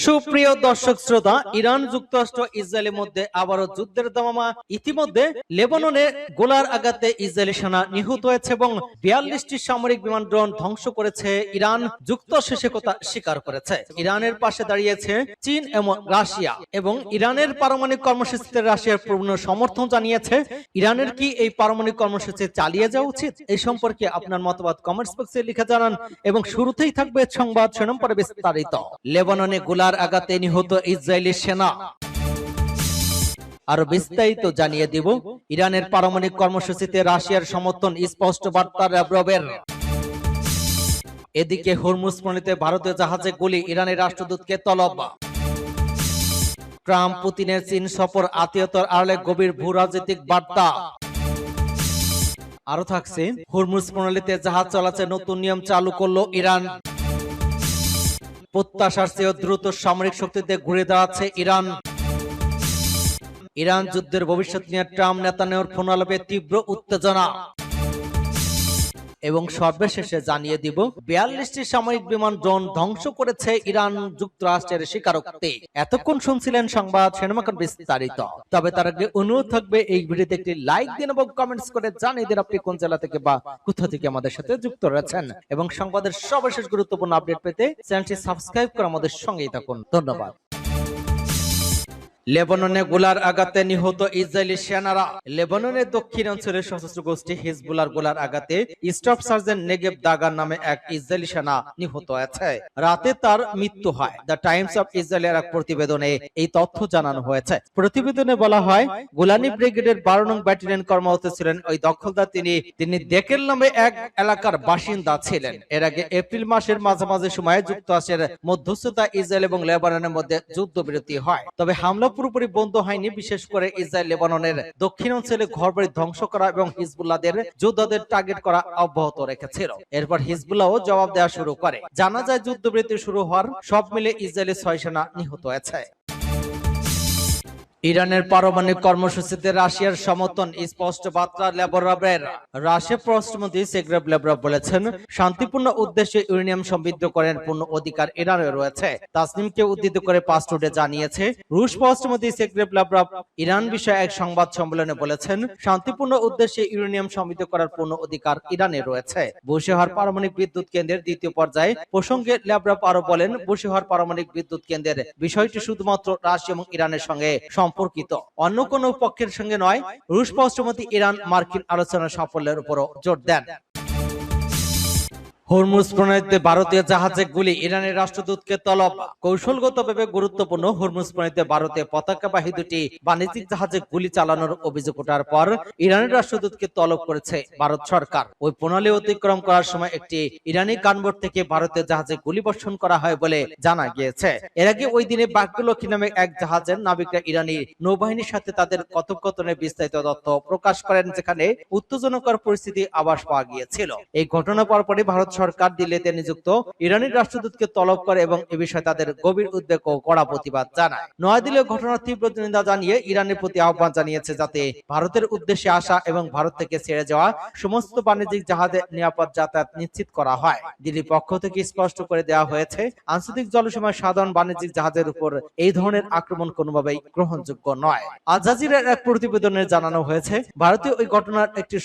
সুপ্রিয় দর্শক শ্রোতা, ইরান যুক্তরাষ্ট্র ইসরায়েলের মধ্যে আবারও যুদ্ধের দামামা। ইতিমধ্যে লেবাননে গোলার আঘাতে ইসরায়েলি সেনা নিহত হয়েছে এবং 42টি সামরিক বিমান ড্রোন ধ্বংস করেছে ইরান। যুক্তরাষ্ট্র সে কথা স্বীকার করেছে। ইরানের পাশে দাঁড়িয়েছে চীন এবং রাশিয়া এবং ইরানের পারমাণবিক কর্মসূচিতে রাশিয়ার পূর্ণ সমর্থন জানিয়েছে। ইরানের কি এই পারমাণবিক কর্মসূচি চালিয়ে যাওয়া উচিত? এই সম্পর্কে আপনার মতামত কমেন্টস বক্সে লিখে জানান এবং শুরুতেই থাকবে সংবাদ শিরোনাম পরে বিস্তারিত। লেবাননে গোলার আঘাতে নিহত ইসরায়েলি সেনা, আরো বিস্তারিত জানিয়ে দিব। ইরানের পারমাণবিক কর্মসূচিতে রাশিয়ার সমর্থন, স্পষ্ট বার্তা ল্যাভরভের। এদিকে হরমুজ প্রণীতে ভারতীয় জাহাজে গুলি, ইরানের রাষ্ট্রদূতকে তলব। ট্রাম্প পুতিনের চীন সফর, আত্মীয়তার আড়ালে গভীর ভূ রাজনৈতিক বার্তা। আরো থাকছে, হরমুজ প্রণালীতে জাহাজ চলাচলে নতুন নিয়ম চালু করলো ইরান। প্রত্যাশার চেয়ে দ্রুত সামরিক শক্তিতে ঘুরে দাঁড়াচ্ছে ইরান। ইরান যুদ্ধের ভবিষ্যৎ নিয়ে ট্রাম্প নেতানিয়াহুর ফোন আলাপে তীব্র উত্তেজনা। এবং সর্বশেষে জানিয়ে দিব 42টি সামরিক বিমান ড্রোন ধ্বংস করেছে ইরান যুক্তরাষ্ট্রের স্বীকারোক্তি। এতক্ষণ শুনছিলেন সংবাদ শিরোনাম বিস্তারিত। তবে তার আগে অনুরোধ থাকবে এই ভিডিওতে একটি লাইক দিন এবং কমেন্টস করে জানিয়ে দিন আপনি কোন জেলা থেকে বা কোথা থেকে আমাদের সাথে যুক্ত রয়েছেন এবং সংবাদের সর্বশেষ গুরুত্বপূর্ণ আপডেট পেতে চ্যানেলটি সাবস্ক্রাইব করে আমাদের সঙ্গেই থাকুন। ধন্যবাদ। লেবাননে গোলার আঘাতে নিহত ইসরায়েলি সেনারা। লেবাননের দক্ষিণ অঞ্চলের সশস্ত্র গোষ্ঠী হিজবুল্লাহর গোলার আঘাতে স্টাফ সার্জেন্ট নেগেব দাগার নামে এক ইসরায়েলি সেনা নিহত হয়েছে। রাতে তার মৃত্যু হয়। দ্য টাইমস অফ ইসরায়েলের এক প্রতিবেদনে এই তথ্য জানানো হয়েছে। প্রতিবেদনে বলা হয়, গোলানি ব্রিগেডের 12 নং ব্যাটালিয়ন কর্মরত ছিলেন ওই দখলদার। তিনি দেকেল নামে এক এলাকার বাসিন্দা ছিলেন। এর আগে এপ্রিল মাসের মাঝামাঝি সময়ে যুক্তরাষ্ট্রের মধ্যস্থতা ইসরায়েল এবং লেবাননের মধ্যে যুদ্ধবিরতি হয়। তবে হামলা পুরোপুরি বন্ধ হয়নি। বিশেষ করে ইসরায়েল লেবাননের দক্ষিণ অঞ্চলে ঘরবাড়ি ধ্বংস করা এবং হিজবুল্লাহদের যোদ্ধাদের টার্গেট করা অব্যাহত রেখেছিল। এরপর হিজবুল্লাহও জবাব দেওয়া শুরু করে। জানা যায় যুদ্ধবিরতি শুরু হওয়ার সব মিলে ইসরায়েলের 6 সেনা নিহত হয়েছে। ইরানের পারমাণবিক কর্মসূচিতে রাশিয়ার সমর্থন, স্পষ্ট বার্তা ল্যাভরভের। রাশিয়ার পররাষ্ট্রমন্ত্রী সের্গেই ল্যাভরভ বলেছেন, শান্তিপূর্ণ উদ্দেশ্যে ইউরেনিয়াম সমৃদ্ধ করার পূর্ণ অধিকার ইরানের রয়েছে। তাসনিমকে উদ্ধৃত করে পাঁচ টুডে জানিয়েছে। রুশ পররাষ্ট্রমন্ত্রী সের্গেই ল্যাভরভ ইরান বিষয়ে এক সংবাদ সম্মেলনে বলেছেন, শান্তিপূর্ণ উদ্দেশ্যে ইউরেনিয়াম সমৃদ্ধ করার পূর্ণ অধিকার ইরানের রয়েছে। বুশেহর পারমাণবিক বিদ্যুৎ কেন্দ্রের দ্বিতীয় পর্যায়ে প্রসঙ্গে ল্যাভরভ আরো বলেন, বুশেহর পারমাণবিক বিদ্যুৎ কেন্দ্রের বিষয়টি শুধুমাত্র রাশিয়া এবং ইরানের সঙ্গে সম্পর্কিত, অন্য কোনো পক্ষের সঙ্গে নয়। রুশ পররাষ্ট্রমন্ত্রী ইরান মার্কিন আলোচনার সাফল্যের উপরও জোর দেন। হরমুজ প্রণালীতে ভারতীয় জাহাজে গুলি, ইরানের রাষ্ট্রদূতকে তলব। কৌশলগতভাবে গুরুত্বপূর্ণ হরমুজ প্রণালীতে ভারতীয় পতাকাবাহী দুটি বাণিজ্যিক জাহাজে গুলি চালানোর অভিযোগ ওঠার পর ইরানের রাষ্ট্রদূতকে তলব করেছে ভারত সরকার। ওই প্রণালী অতিক্রম করার সময় একটি ইরানি কানবোর্ড থেকে ভারতীয় জাহাজে গুলি বর্ষণ করা হয় বলে জানা গিয়েছে। এর আগে ওই দিনে বাগ্যলক্ষ্মী নামে এক জাহাজের নাবিকরা ইরানি নৌবাহিনীর সাথে তাদের কথোপকথনের বিস্তারিত তথ্য প্রকাশ করেন, যেখানে উত্তেজনাকর পরিস্থিতি আভাস পাওয়া গিয়েছিল। এই ঘটনা পরপরই ভারত সরকার দিল্লিতে নিযুক্ত ইরানি রাষ্ট্রদূতকে তলব করে এবং এ বিষয়ে তাদের গভীর উদ্বেগ ও কড়া প্রতিবাদ জানায়। নয়াদিল্লি ঘটনার তীব্র নিন্দা জানিয়ে ইরানের প্রতি আহ্বান জানিয়েছে যাতে ভারতের উদ্দেশ্যে আসা এবং ভারত থেকে ছেড়ে যাওয়া সমস্ত বাণিজ্যিক জাহাজে নিরাপদ যাতায়াত নিশ্চিত করা হয়। দিল্লির পক্ষ থেকে স্পষ্ট করে দেওয়া হয়েছে, আন্তর্জাতিক জলসীমায় সাধারণ বাণিজ্যিক জাহাজের উপর এই ধরনের আক্রমণ কোনোভাবেই গ্রহণযোগ্য নয়। আল জাজিরার এক প্রতিবেদনে জানানো হয়েছে, ভারতীয় ওই ঘটনার একটি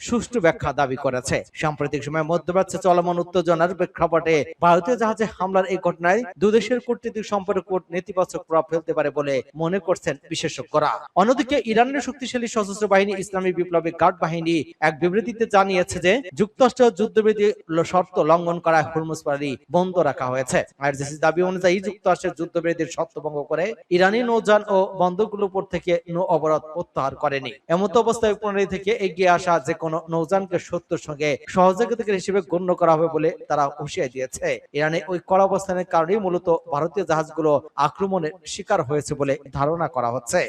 সুষ্ঠু ব্যাখ্যা দাবি করেছে। সাম্প্রতিক সময় মধ্যপ্রাচ্যে চলমান উত্তেজনার প্রেক্ষাপটে ভারতীয় জাহাজে হামলার এই ঘটনায় দুদেশের কূটনৈতিক সম্পর্কে নেতিবাচক প্রভাব ফেলতে পারে বলে মনে করছেন বিশেষজ্ঞরা। অন্যদিকে ইরানের শক্তিশালী সশস্ত্র বাহিনী ইসলামী বিপ্লবী গার্ড বাহিনী এক বিবৃতিতে জানিয়েছে যে যুক্তরাষ্ট্র যুদ্ধবিরতি শর্ত লঙ্ঘন করায় হরমুজ প্রণালী বন্ধ রাখা হয়েছে। আইআরজিসির দাবি অনুযায়ী যুক্তরাষ্ট্রের যুদ্ধবিরতির শর্ত ভঙ্গ করে ইরানি নৌযান ও বন্দরগুলোর উপর থেকে নৌ অবরোধ প্রত্যাহার করেনি। এমত অবস্থায় প্রণালী থেকে এগিয়ে আসা যে কোনো নৌযানকে শত্রুর সঙ্গে সহযোগিতা হিসেবে গণ্য করা হবে বলে তারা হুঁশিয়ারি দিয়েছে। ইরানে ওই কড়া অবস্থানের কারণেই মূলত ভারতীয় জাহাজগুলো আক্রমণের শিকার হয়েছে বলে ধারণা করা হচ্ছে।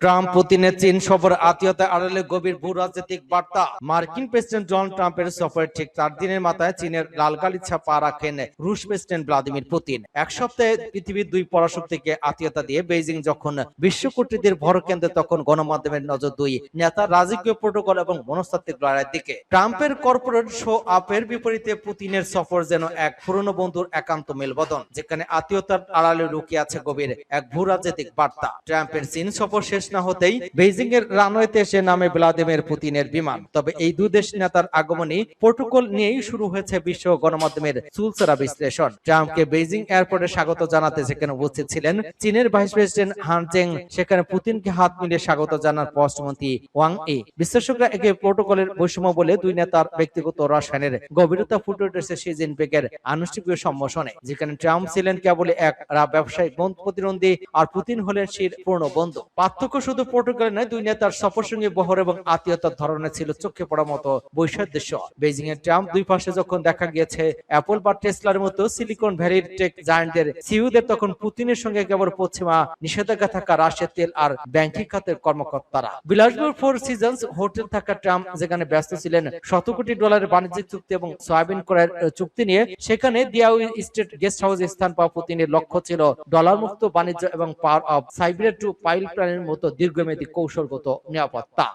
ট্রাম্প পুতিনের চীন সফর আত্মীয়তা আড়ালে গভীর ভূ রাজনৈতিক বার্তা। মার্কিন প্রেসিডেন্ট ডোনাল্ড ট্রাম্পের সফরের ঠিক 4 দিনের মাথায় চীনের লাল গালিচা পা রাখেন রুশ প্রেসিডেন্ট ভ্লাদিমির পুতিন। এক সপ্তাহে পৃথিবীর দুই পরাশক্তিকে আত্মীয়তা দিয়ে বেইজিং যখন বিশ্ব কূটনীতির ভরকেন্দ্রে, তখন গণমাধ্যমের নজর দুই নেতার রাজকীয় প্রোটোকল এবং মনস্তাত্ত্বিক লড়াইয়ের দিকে। ট্রাম্পের কর্পোরেট শো আপের বিপরীতে পুতিনের সফর যেন এক পুরনো বন্ধুর একান্ত মেলবদন, যেখানে আত্মীয়তার আড়ালে লুকিয়ে আছে গভীর এক ভূ রাজনৈতিক বার্তা। ট্রাম্পের চীন সফর শেষ না হতেই বেইজিং এর রানওয়েতে এসে নামে ভ্লাদিমির পুতিনের বিমান। তবে এই দুই দেশ নেতার আগমনী প্রোটোকল নিয়েই শুরু হয়েছে বিশ্ব গণমাধ্যমের চুলচেরা বিশ্লেষণ। ট্রাম্পকে বেইজিং এয়ারপোর্টে স্বাগত জানাতে সেখানে উপস্থিত ছিলেন চীনের ভাইস প্রেসিডেন্ট হান জেং। সেখানে পুতিনকে হাত মিলিয়ে স্বাগত জানান পররাষ্ট্রমন্ত্রী ওয়াং ই। বিশ্লেষকরা একে প্রোটোকলের বৈষম্য বলে দুই নেতার ব্যক্তিগত রসায়নের গভীরতা ফুটে উঠেছে শি জিনপিংয়ের আনুষ্ঠানিক সম্ভাষণে, যেখানে ট্রাম্প ছিলেন কেবলই এক ব্যবসায়িক প্রতিদ্বন্দ্বী আর পুতিন হলেন শির পূর্ণ বন্ধু। পার্থক্য শুধু প্রোটোকলে নয়, দুই নেতার সফরসঙ্গী বহর এবং আত্মীয়তার ধরনের ছিল চোখে পড়ার মতো বৈসাদৃশ্য। বেইজিং এর ট্রাম্প দুই পাশে যখন দেখা গিয়েছে অ্যাপল বা টেসলার মতো সিলিকন ভ্যালির টেক জায়ান্টদের সিইওদের, তখন পুতিনের সঙ্গে কেবল পশ্চিমা নিষেধাজ্ঞা থাকা রাশিয়ার তেল আর ব্যাংকিং খাতের কর্মকর্তারা। বিলাসবহুল ফোর সিজনস হোটেল থাকা ট্রাম্প যেখানে ব্যস্ত ছিলেন শত কোটি ডলারের বাণিজ্যিক চুক্তি এবং সয়াবিন ক্রয়ের চুক্তি নিয়ে, সেখানে দিয়াও স্টেট গেস্ট হাউসে স্থান পাওয়া পুতিনের লক্ষ্য ছিল ডলার মুক্ত বাণিজ্য এবং পাওয়ার অফ সাইবেরিয়া টু পাইপলাইনের মতো দীর্ঘমেয়াদী কৌশলগত নিরাপত্তা।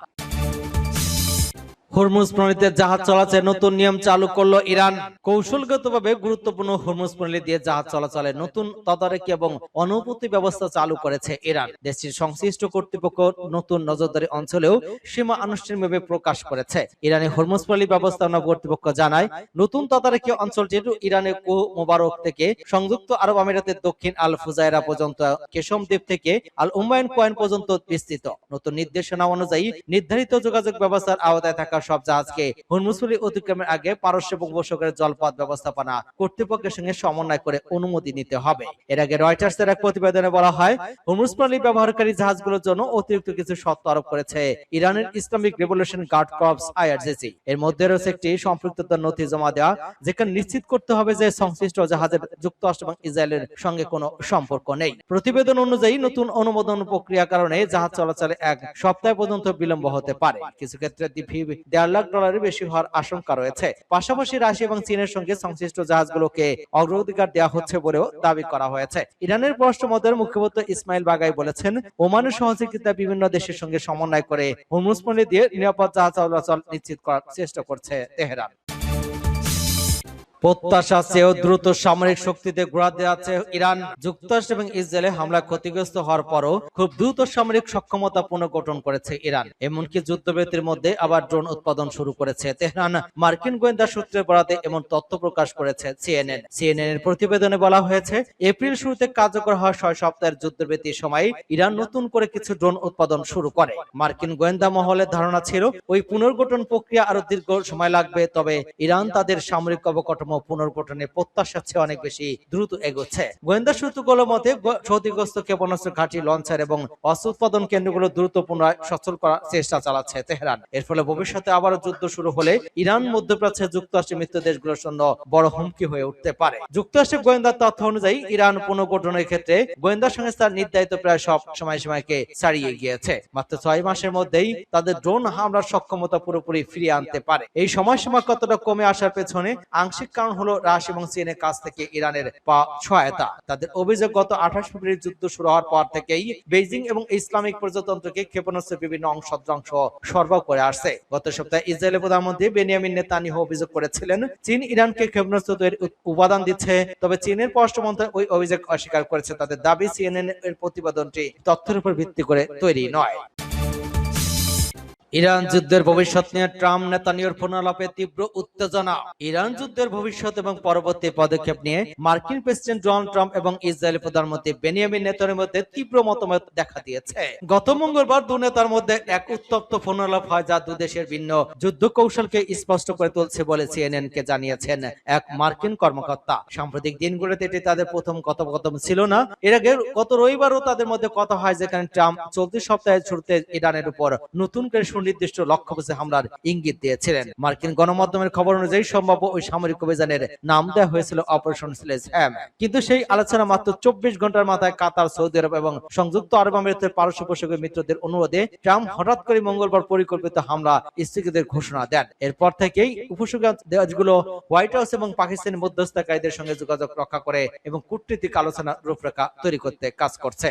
হরমুজ প্রণালীতে জাহাজ চলাচলের নতুন নিয়ম চালু করলো ইরান। কৌশলগতভাবে গুরুত্বপূর্ণ হরমুজ প্রণালী দিয়ে জাহাজ চলাচলের নতুন তদারকি এবং অনুমতি ব্যবস্থা চালু করেছে ইরান। দেশটির সংশ্লিষ্ট কর্তৃপক্ষ নতুন নজরদারি অঞ্চলেও সীমা আনুষ্ঠানিকভাবে প্রকাশ করেছে। ইরানের হরমুজ প্রণালী ব্যবস্থাপনা কর্তৃপক্ষ জানায়, নতুন তদারকি অঞ্চলটি ইরানের কো মোবারক থেকে সংযুক্ত আরব আমিরাতের দক্ষিণ আল ফুজায়রা পর্যন্ত, কেশম দ্বীপ থেকে আল উমায়ন পয়েন্ট পর্যন্ত বিস্তৃত। নতুন নির্দেশনা অনুযায়ী নির্ধারিত যোগাযোগ ব্যবস্থার আওতায় থাকা সব জাহাজকে হরমুজ প্রণালী অতিক্রমের আগে পারস্য বঙ্গোপসাগরের জলপথ ব্যবস্থাপনা কর্তৃপক্ষের সঙ্গে সমন্বয় করে অনুমতি নিতে হবে। এর আগে রয়টার্সের এক প্রতিবেদনে বলা হয়, হরমুজ প্রণালী ব্যবহারকারী জাহাজগুলোর জন্য অতিরিক্ত কিছু শর্ত আরোপ করেছে ইরানের Islamic revolution guard corps IRGC. এর মধ্যে রয়েছে একটি সম্পৃক্ততার নথি জমা দেওয়া, যেখানে নিশ্চিত করতে হবে যে সংশ্লিষ্ট জাহাজের যুক্তরাষ্ট্র এবং ইসরায়েলের সঙ্গে কোনো সম্পর্ক নেই। প্রতিবেদন অনুযায়ী নতুন অনুমোদন প্রক্রিয়ার কারণে জাহাজ চলাচলে এক সপ্তাহ পর্যন্ত বিলম্ব হতে পারে। কিছু ক্ষেত্রে $1.5 লাখ বেশি হওয়ার আশঙ্কা রয়েছে। পাশাপাশি রাশিয়া এবং চীনের সঙ্গে সংশ্লিষ্ট জাহাজগুলোকে অগ্রাধিকার দেওয়া হচ্ছে বলেও দাবি করা হয়েছে। ইরানের পররাষ্ট্র মন্ত্রণালয়ের মুখপাত্র ইসমাইল বাগাই বলেছেন, ওমানের সহযোগিতায় বিভিন্ন দেশের সঙ্গে সমন্বয় করে হরমুজ প্রণালী দিয়ে নিরাপদ জাহাজ চলাচল নিশ্চিত করার চেষ্টা করছে তেহরান। প্রত্যাশা চেয়েও দ্রুত সামরিক শক্তিতে ঘোরা দেওয়াছে ইরান। যুক্তরাষ্ট্র এবং ইসরায়েলে হামলা ক্ষতিগ্রস্ত হওয়ার পরও খুব দ্রুত সামরিক সক্ষমতা পুনর্গঠন করেছে ইরান। এমনকি যুদ্ধবিরতির মধ্যে আবার ড্রোন উৎপাদন শুরু করেছে তেহরান। মার্কিন গোয়েন্দা সূত্রে বরাতে এমন তথ্য প্রকাশ করেছে সিএনএন এর প্রতিবেদনে বলা হয়েছে, এপ্রিল শুরুতে কার্যকর হওয়া 6 সপ্তাহের যুদ্ধবিরতির সময় ইরান নতুন করে কিছু ড্রোন উৎপাদন শুরু করে। মার্কিন গোয়েন্দা মহলের ধারণা ছিল ওই পুনর্গঠন প্রক্রিয়া আরো দীর্ঘ সময় লাগবে, তবে ইরান তাদের সামরিক অবকাঠামো পুনর্গঠনের প্রত্যাশার চেয়ে অনেক বেশি দ্রুত এগোচ্ছে। গোয়েন্দা সূত্রগুলোর মতে, ক্ষতিগ্রস্ত ক্ষেপণাস্ত্র ঘাঁটি, লঞ্চার এবং অস্ত্র উৎপাদন কেন্দ্রগুলো দ্রুত পুনরায় সচল করার চেষ্টা চালাচ্ছে তেহরান। এর ফলে ভবিষ্যতে আবারও যুদ্ধ শুরু হলে ইরান মধ্যপ্রাচ্যে যুক্তরাষ্ট্রের মিত্র দেশগুলোর জন্য বড় হুমকি হয়ে উঠতে পারে। যুক্তরাষ্ট্রের গোয়েন্দা তথ্য অনুযায়ী ইরান পুনর্গঠনের ক্ষেত্রে গোয়েন্দা সংস্থার নির্ধারিত প্রায় সব সময়সীমাকে ছাড়িয়ে গিয়েছে। মাত্র 6 মাসের মধ্যেই তাদের ড্রোন হামলার সক্ষমতা পুরোপুরি ফিরিয়ে আনতে পারে। এই সময়সীমা কতটা কমে আসার পেছনে আংশিক কারণ হলো রাশিয়া এবং চীনের কাছ থেকে ইরানের সহায়তা। তাদের অভিযোগ, গত 28 ফেব্রুয়ারি যুদ্ধ শুরু হওয়ার পর থেকেই বেইজিং এবং ইসলামিক প্রজাতন্ত্রকে ক্ষেপণাস্ত্রের বিভিন্ন অংশ সরবরাহ করে আসছে। গত সপ্তাহে ইসরায়েলের প্রধানমন্ত্রী বেনিয়ামিন নেতানিয়াহু অভিযোগ করেছিলেন, চীন ইরানকে ক্ষেপণাস্ত্র তৈরির উপাদান দিচ্ছে। তবে চীনের পররাষ্ট্র মন্ত্রণালয় ওই অভিযোগ অস্বীকার করেছে। তাদের দাবি, সিএনএন এর প্রতিবেদনটি তথ্যের উপর ভিত্তি করে তৈরি নয়। ইরান যুদ্ধের ভবিষ্যৎ নিয়ে ট্রাম্প নেতানিয়াহুর ফোনালাপে তীব্র উত্তেজনা। ইরান যুদ্ধের ভবিষ্যৎ এবং পরবর্তী পদক্ষেপ নিয়ে মার্কিন প্রেসিডেন্ট ডোনাল্ড ট্রাম্প এবং ইসরায়েলি প্রধানমন্ত্রী বেনিয়ামিন নেতানিয়াহুর মধ্যে তীব্র মতামত দেখা দিয়েছে। গত মঙ্গলবার দু নেতার মধ্যে এক উত্তপ্ত ফোনালাপ হয়, যা দুদেশের ভিন্ন যুদ্ধ কৌশলকে স্পষ্ট করে তুলছে বলে সিএনএন কে জানিয়েছেন এক মার্কিন কর্মকর্তা। সাম্প্রতিক দিনগুলোতে এটি তাদের প্রথম কথোপকথন ছিল না। এর আগে গত রবিবারও তাদের মধ্যে কথা হয়, যেখানে ট্রাম্প চলতি সপ্তাহের শুরুতে ইরানের উপর নতুন করে সুনির্দিষ্ট লক্ষ্যবস্তু হামলার ইঙ্গিত দিয়েছিলেন। মার্কিন গণমাধ্যমের খবর অনুযায়ী সম্ভাব্য ওই সামরিক অভিযানের নাম দেওয়া হয়েছিল অপারেশন স্লেজহ্যাম। কিন্তু সেই আলোচনা মাত্র 24 ঘন্টার মাথায় কাতার, সৌদি আরব এবং সংযুক্ত আরব আমিরাতের পারস্য উপসাগরীয় মিত্রদের অনুরোধে ট্রাম্প হঠাৎ করে মঙ্গলবার পরিকল্পিত হামলা স্থগিতের ঘোষণা দেন। এরপর থেকেই উপসাগরীয় দেশগুলো হোয়াইট হাউস এবং পাকিস্তানি মধ্যস্থতাকারীদের সঙ্গে যোগাযোগ রক্ষা করে এবং কূটনীতিক আলোচনার রূপরেখা তৈরি করতে কাজ করছে।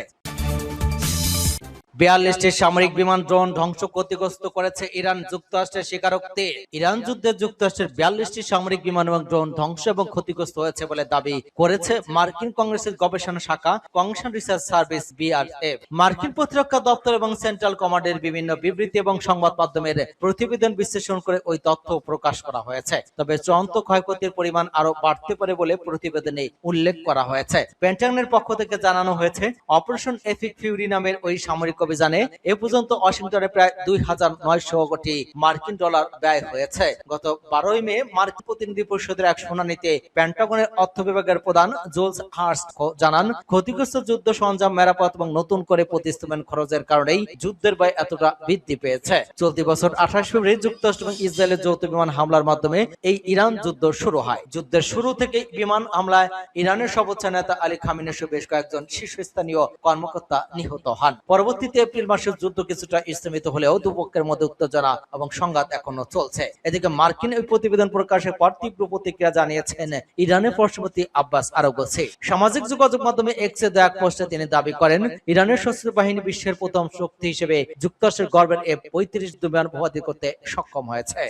42টি সামরিক বিমান ড্রোন ধ্বংস ক্ষতিগ্রস্ত করেছে ইরান। যুক্তরাষ্ট্রের স্বীকারোক্তি। ইরান যুদ্ধে যুক্তরাষ্ট্রের 42টি সামরিক বিমান এবং ড্রোন ধ্বংস এবং ক্ষতিগ্রস্ত হয়েছে বলে দাবি করেছে মার্কিন কংগ্রেসের গবেষণা শাখা কংগ্রেস রিসার্চ সার্ভিস BRF। মার্কিন প্রতিরক্ষা দপ্তর এবং সেন্ট্রাল কমান্ডের বিভিন্ন বিবৃতি এবং সংবাদ মাধ্যমের প্রতিবেদন বিশ্লেষণ করে ওই তথ্য প্রকাশ করা হয়েছে। তবে চূড়ান্ত ক্ষয়ক্ষতির পরিমাণ আরো বাড়তে পারে বলে প্রতিবেদনে উল্লেখ করা হয়েছে। পেন্টাগনের পক্ষ থেকে জানানো হয়েছে, অপারেশন এপিক ফিউরি নামের ওই সামরিক অভিযানে এ পর্যন্ত ওয়াশিংটনে প্রায় 2900 কোটি মার্কিন ডলার ব্যয় হয়েছে। গত 12 মে মার্কিন প্রতিনিধি পরিষদের এক শুনানিতে পেন্টাগনের অর্থ বিভাগের প্রধান জুলস হার্স্ট জানান, ক্ষতিগ্রস্ত যুদ্ধ সরঞ্জাম মেরামত এবং নতুন করে প্রতিস্থাপন খরচের কারণেই যুদ্ধের ব্যয় এতটা বৃদ্ধি পেয়েছে। চলতি বছর 28 ফেব্রুয়ারি যুক্তরাষ্ট্র এবং ইসরায়েলের যৌথ বিমান হামলার মাধ্যমে এই ইরান যুদ্ধ শুরু হয়। যুদ্ধের শুরু থেকেই বিমান হামলায় ইরানের সর্বোচ্চ নেতা আলী খামেনি সহ বেশ কয়েকজন শীর্ষস্থানীয় কর্মকর্তা নিহত হন। পরবর্তীতে এপ্রিল মাসে যুদ্ধ কিছুটা স্থগিত হলেও দুপক্ষের মধ্যে উত্তেজনা এবং সংঘাত এখনো চলছে। এদিকে মার্কিন ওই প্রতিবেদন প্রকাশের পর তীব্র প্রতিক্রিয়া জানিয়েছেন ইরানের পররাষ্ট্রমন্ত্রী আব্বাস আরাগচি। সামাজিক যোগাযোগ মাধ্যমে এক্সে দেয়া এক পোস্টে তিনি দাবি করেন, ইরানের সশস্ত্র বাহিনী বিশ্বের প্রথম শক্তি হিসেবে যুক্তরাষ্ট্রের গর্বের F-35 বিমান ভূপাতিত করতে সক্ষম হয়েছে।